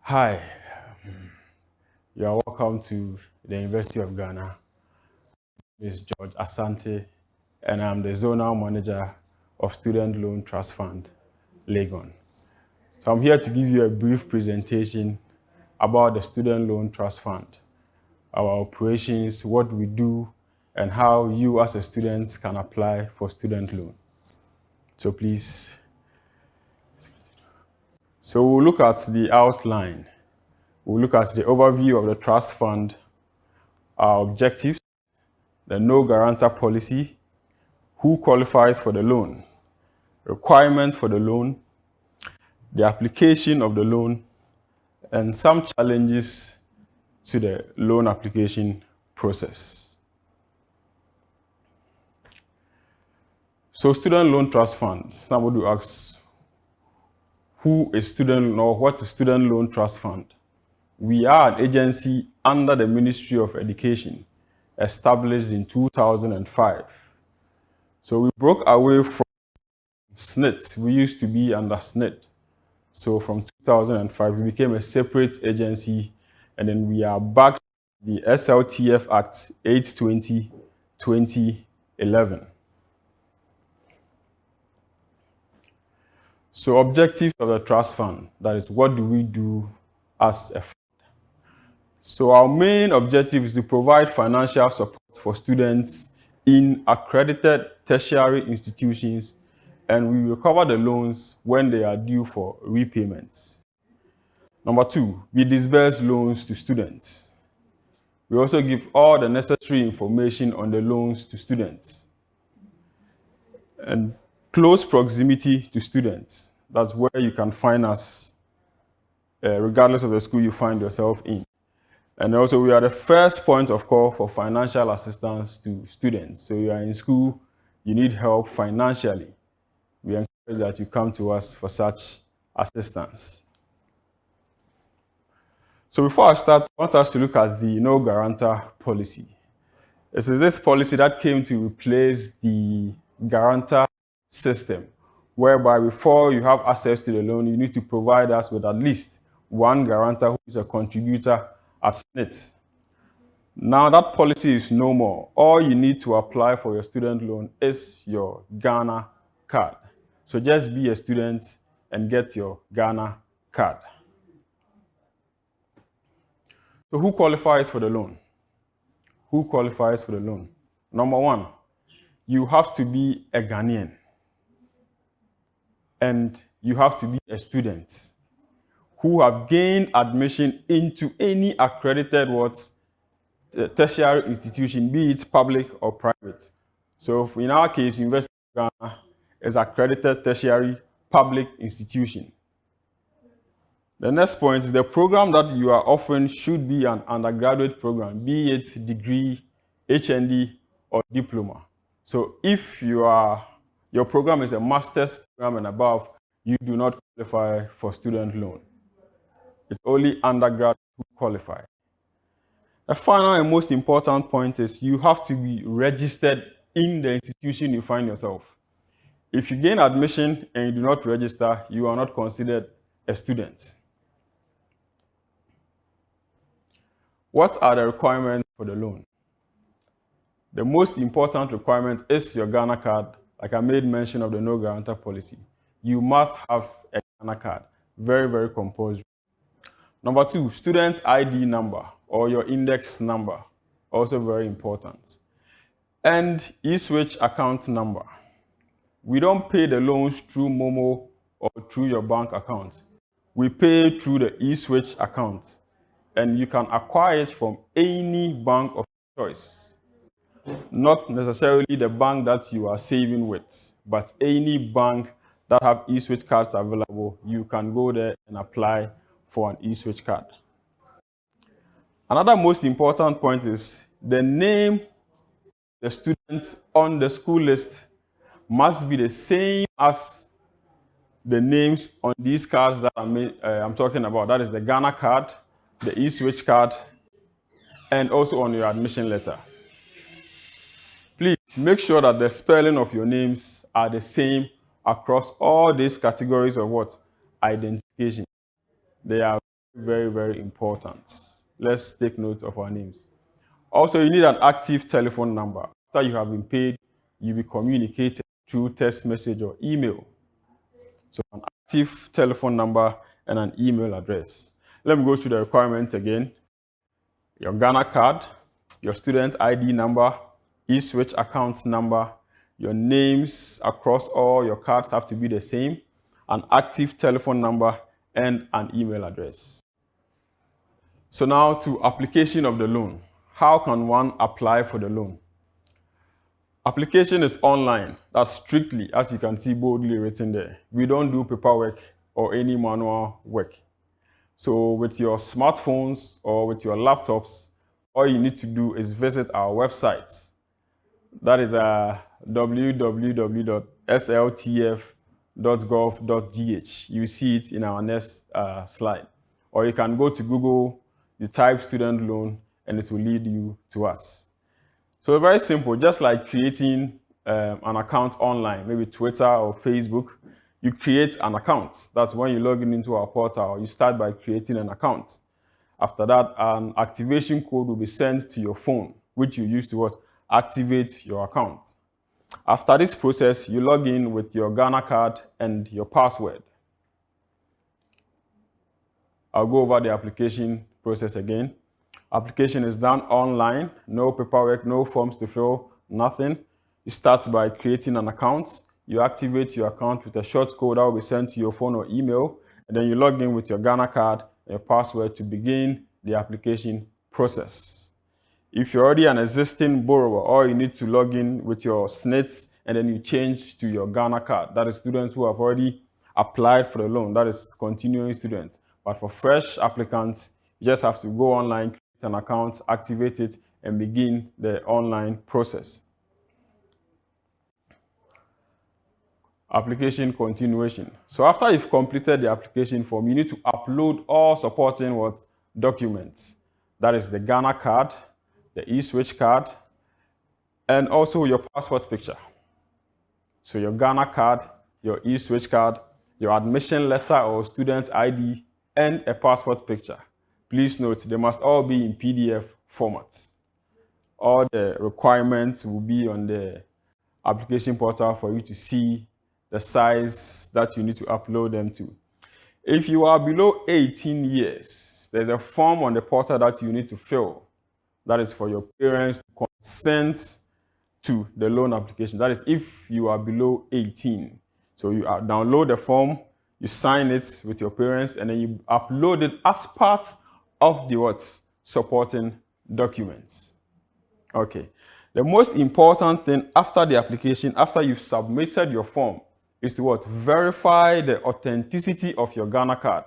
Hi, you are welcome to the University of Ghana. This is George Asante, and I'm the Zonal Manager of Student Loan Trust Fund, Legon. So I'm here to give you a brief presentation about the Student Loan Trust Fund, our operations, what we do, and how you as a student can apply for student loan. So please. So we'll look at the outline. We'll look at the overview of the trust fund, our objectives, the no guarantor policy, who qualifies for the loan, requirements for the loan, the application of the loan, and some challenges to the loan application process. So Student Loan Trust Fund, somebody asks, who is student or what is Student Loan Trust Fund? We are an agency under the Ministry of Education, established in 2005. So we broke away from SNIT. We used to be under SNIT. So from 2005, we became a separate agency, and then we are back to the SLTF Act 820, 2011. So objectives of the trust fund, that is, what do we do as a fund? So our main objective is to provide financial support for students in accredited tertiary institutions, and we recover the loans when they are due for repayments. Number two, we disburse loans to students. We also give all the necessary information on the loans to students. And close proximity to students. That's where you can find us, regardless of the school you find yourself in. And also, we are the first point of call for financial assistance to students. So you are in school, you need help financially. We encourage that you come to us for such assistance. So before I start, I want us to look at the no guarantor policy. This is this policy that came to replace the guarantor system, whereby before you have access to the loan, you need to provide us with at least one guarantor who is a contributor at SNIT. Now that policy is no more. All you need to apply for your student loan is your Ghana card. So just be a student and get your Ghana card. So who qualifies for the loan? Who qualifies for the loan? Number one, you have to be a Ghanaian and you have to be a student who have gained admission into any accredited tertiary institution, be it public or private. So in our case, University of Ghana is accredited tertiary public institution. The next point is the program that you are offering should be an undergraduate program, be it degree, HND, or diploma. So if your program is a master's program and above, you do not qualify for student loan. It's only undergrad who qualify. The final and most important point is you have to be registered in the institution you find yourself. If you gain admission and you do not register, you are not considered a student. What are the requirements for the loan? The most important requirement is your Ghana card. Like I made mention of the no guarantor policy. You must have a Ghana card. Very, very compulsory. Number two, student ID number or your index number. Also very important. And eSwitch account number. We don't pay the loans through Momo or through your bank account. We pay through the eSwitch account. And you can acquire it from any bank of choice. Not necessarily the bank that you are saving with, but any bank that have eSwitch cards available, you can go there and apply for an eSwitch card. Another most important point is the name of the students on the school list must be the same as the names on these cards that I'm talking about. That is the Ghana card, the eSwitch card, and also on your admission letter. Please make sure that the spelling of your names are the same across all these categories of identification. They are very, very important. Let's take note of our names. Also, you need an active telephone number. After you have been paid, you'll be communicated through text message or email. So an active telephone number and an email address. Let me go through the requirements again. Your Ghana card, your student ID number, eSwitch account number, your names across all your cards have to be the same, an active telephone number, and an email address. So now to application of the loan. How can one apply for the loan? Application is online. That's strictly, as you can see boldly written there. We don't do paperwork or any manual work. So with your smartphones or with your laptops, all you need to do is visit our website. That is www.sltf.gov.gh. You see it in our next slide. Or you can go to Google, you type student loan, and it will lead you to us. So very simple, just like creating an account online, maybe Twitter or Facebook, you create an account. That's when you log into our portal. You start by creating an account. After that, an activation code will be sent to your phone, which you use to activate your account. After this process, you log in with your Ghana card and your password. I'll go over the application process again. Application is done online, no paperwork, no forms to fill, nothing. You start by creating an account. You activate your account with a short code that will be sent to your phone or email, and then you log in with your Ghana card and your password to begin the application process. If you're already an existing borrower, or you need to log in with your SNITs and then you change to your Ghana card. That is students who have already applied for the loan. That is continuing students. But for fresh applicants, you just have to go online, create an account, activate it, and begin the online process. Application continuation. So after you've completed the application form, you need to upload all supporting documents. That is the Ghana card, the eSwitch card, and also your passport picture. So your Ghana card, your eSwitch card, your admission letter or student ID, and a passport picture. Please note, they must all be in PDF format. All the requirements will be on the application portal for you to see the size that you need to upload them to. If you are below 18 years, there's a form on the portal that you need to fill. That is for your parents to consent to the loan application. That is if you are below 18. So you download the form, you sign it with your parents, and then you upload it as part of the supporting documents. Okay. The most important thing after the application, after you've submitted your form, is to verify the authenticity of your Ghana card.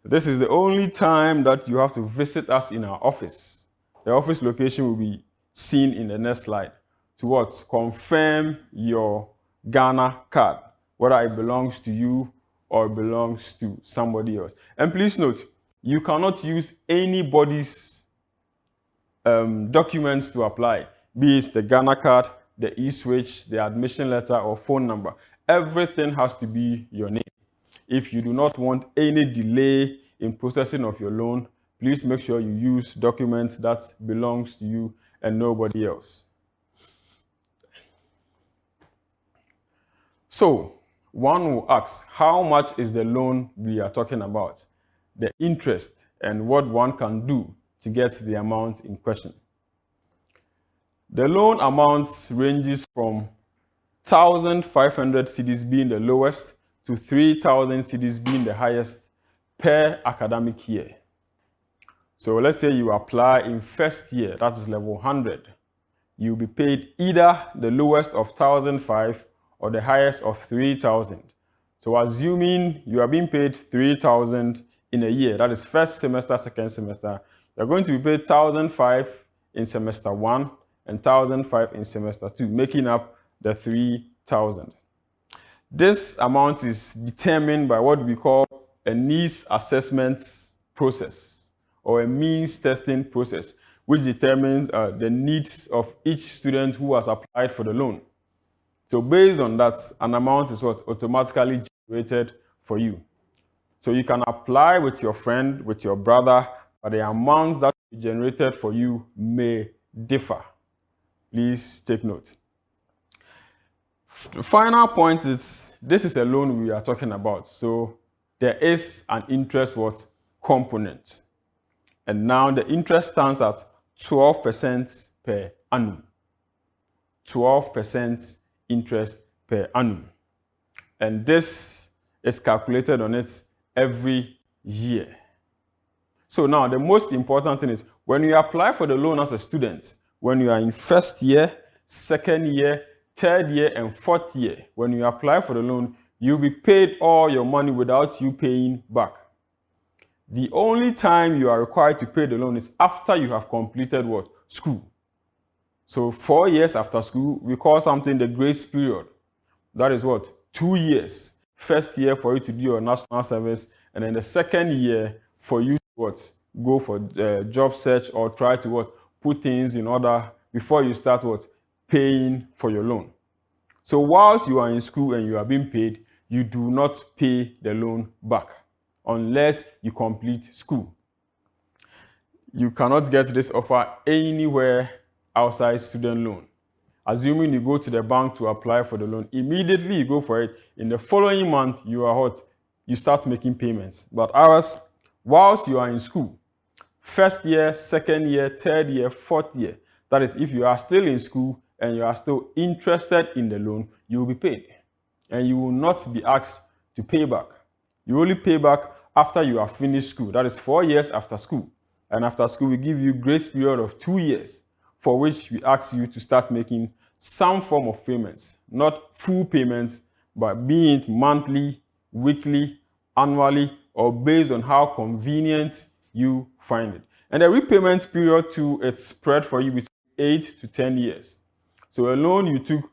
This is the only time that you have to visit us in our office. The office location will be seen in the next slide. To confirm your Ghana card, whether it belongs to you or it belongs to somebody else. And please note, you cannot use anybody's documents to apply, be it the Ghana card, the eSwitch, the admission letter, or phone number. Everything has to be your name. If you do not want any delay in processing of your loan, please make sure you use documents that belongs to you and nobody else. So, one will ask, how much is the loan we are talking about? The interest and what one can do to get the amount in question. The loan amount ranges from 1,500 cedis being the lowest to 3,000 cedis being the highest per academic year. So let's say you apply in first year, that is level 100. You'll be paid either the lowest of 1,500 or the highest of 3,000. So assuming you are being paid 3,000 in a year, that is first semester, second semester, you're going to be paid 1,500 in semester 1 and 1,500 in semester 2, making up the 3,000. This amount is determined by what we call a needs assessment process or a means testing process, which determines the needs of each student who has applied for the loan. So based on that, an amount is automatically generated for you. So you can apply with your friend, with your brother, but the amounts that will be generated for you may differ. Please take note. The final point is, this is a loan we are talking about. So there is an interest component. And now the interest stands at 12% per annum. 12% interest per annum. And this is calculated on it every year. So now the most important thing is, when you apply for the loan as a student, when you are in first year, second year, third year, and fourth year, when you apply for the loan, you'll be paid all your money without you paying back. The only time you are required to pay the loan is after you have completed what? School. So 4 years after school, we call something the grace period. That is what? 2 years. First year for you to do your national service, and then the second year for you to what? Go for job search or try to what? Put things in order before you start what? Paying for your loan. So whilst you are in school and you are being paid, you do not pay the loan back unless you complete school. You cannot get this offer anywhere outside student loan. Assuming you go to the bank to apply for the loan, immediately you go for it. In the following month, you are what? You start making payments. But ours, whilst you are in school, first year, second year, third year, fourth year, that is, if you are still in school and you are still interested in the loan, you will be paid. And you will not be asked to pay back. You only pay back after you have finished school. That is 4 years after school. And after school, we give you grace period of 2 years, for which we ask you to start making some form of payments, not full payments, but being it monthly, weekly, annually, or based on how convenient you find it. And the repayment period too, it's spread for you between 8 to 10 years. So a loan you took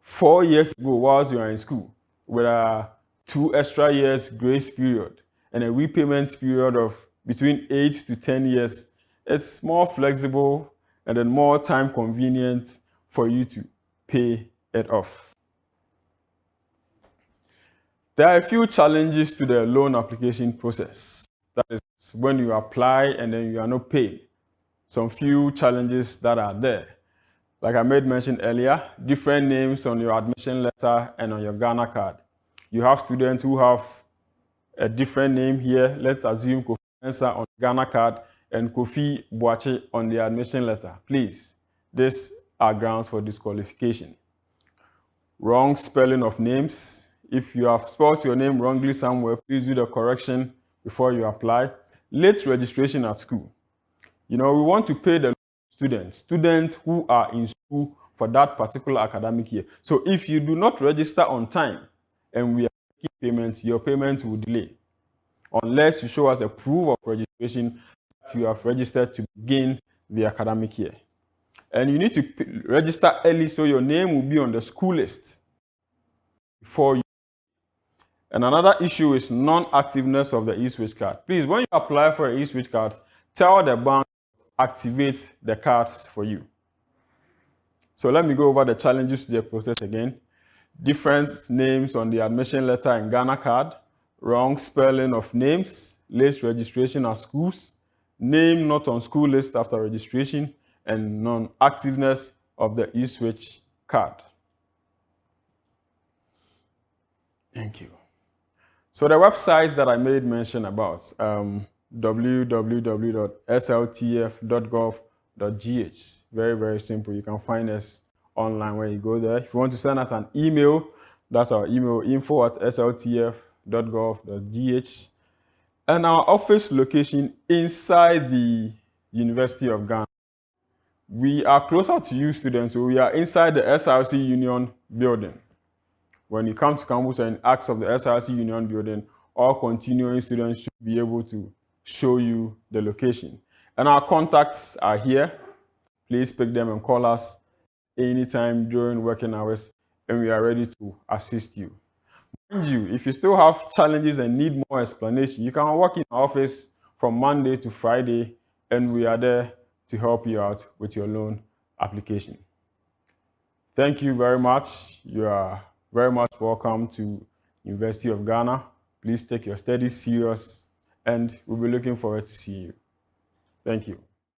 4 years ago whilst you are in school, with a 2 extra years grace period, and a repayment period of between 8 to 10 years, it's more flexible and then more time convenient for you to pay it off. There are a few challenges to the loan application process. That is when you apply and then you are not paid. Some few challenges that are there. Like I made mention earlier, different names on your admission letter and on your Ghana card. You have students who have a different name here. Let's assume Kofi Mensah on the Ghana card and Kofi Boache on the admission letter. Please, these are grounds for disqualification. Wrong spelling of names. If you have spelled your name wrongly somewhere, please do the correction before you apply. Late registration at school. We want to pay the students who are in school for that particular academic year. So if you do not register on time and we are making payments, your payment will delay unless you show us a proof of registration that you have registered to begin the academic year. And you need to register early so your name will be on the school list before you. And another issue is non-activeness of the e-switch card. Please, when you apply for an e-switch card, tell the bank to activate the cards for you. So let me go over the challenges to the process again. Different names on the admission letter and Ghana card, wrong spelling of names, late registration at schools, name not on school list after registration, and non-activeness of the e-switch card. Thank you. So the websites that I made mention about, www.sltf.gov.gh. Very, very simple. You can find us online when you go there. If you want to send us an email, that's our email, info@sltf.gov.gh. And our office location inside the University of Ghana. We are closer to you students, so we are inside the SRC Union building. When you come to campus and ask of the SRC Union building, all continuing students should be able to show you the location. And our contacts are here. Please pick them and call us anytime during working hours, and we are ready to assist you. Mind you, if you still have challenges and need more explanation, you can work in our office from Monday to Friday, and we are there to help you out with your loan application. Thank you very much. You are very much welcome to University of Ghana. Please take your studies serious, and we'll be looking forward to seeing you. Thank you.